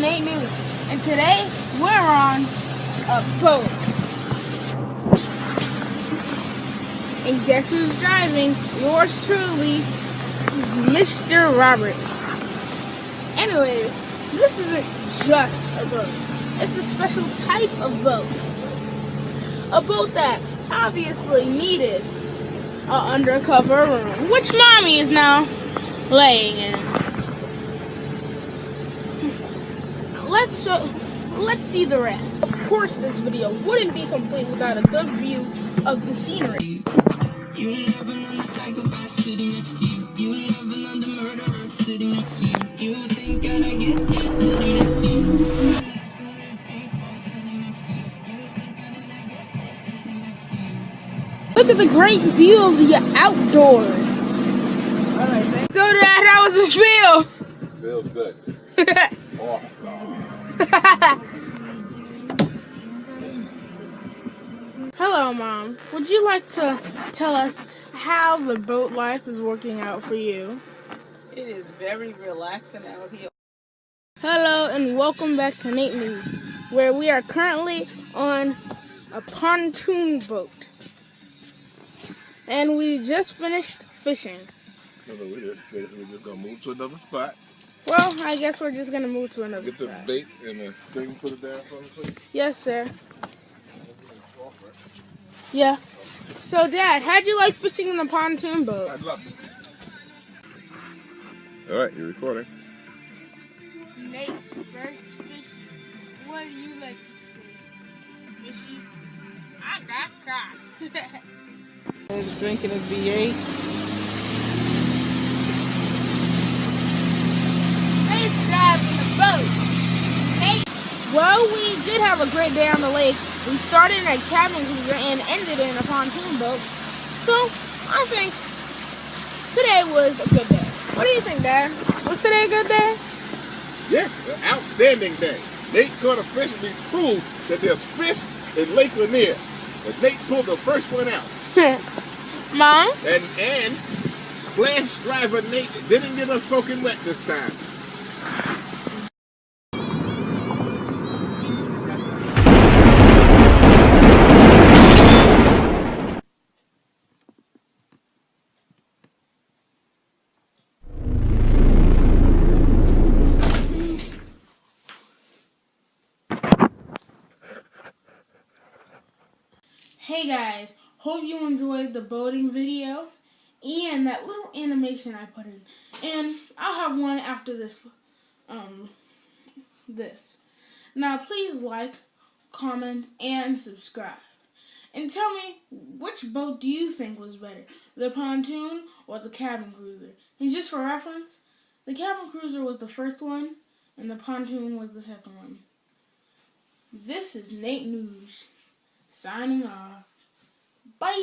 Nate News, and today we're on a boat. And guess who's driving? Yours truly, Mr. Roberts. Anyways, this isn't just a boat. It's a special type of boat. A boat that obviously needed an undercover room, which Mommy is now laying in. Let's see the rest. Of course, this video wouldn't be complete without a good view of the scenery. You never know the psychopath sitting next to you. You never know the murderer sitting next to you. You think I get this sitting next to you. Look at the great view of the outdoors. Alright, thanks. So Dad, how was it feel? Feels good. Awesome. Hello, Mom. Would you like to tell us how the boat life is working out for you? It is very relaxing out here. Hello, and welcome back to Nate News, where we are currently on a pontoon boat. And we just finished fishing. No, we didn't finish. We're just going to move to another spot. Well, I guess we're just going to move to another spot. Get the bait and the thing, put it down for me, please. Yes, sir. Yeah. So, Dad, how'd you like fishing in the pontoon boat? I love it. All right, you're recording. Nate's first fish. What do you like to see? Fishy? I got caught. He's drinking his V8. Nate's driving the boat. Nate. Well, we did have a great day on the lake. We started in a cabin cruiser and ended in a pontoon boat. So, I think today was a good day. What do you think, Dad? Was today a good day? Yes, an outstanding day. Nate caught a fish and we proved that there's fish in Lake Lanier. But Nate pulled the first one out. Mom? And Splash Driver Nate didn't get us soaking wet this time. Hey guys, hope you enjoyed the boating video and that little animation I put in. And I'll have one after this. Now please like, comment, and subscribe. And tell me, which boat do you think was better? The pontoon or the cabin cruiser? And just for reference, the cabin cruiser was the first one and the pontoon was the second one. This is Nate News. Signing off. Bye.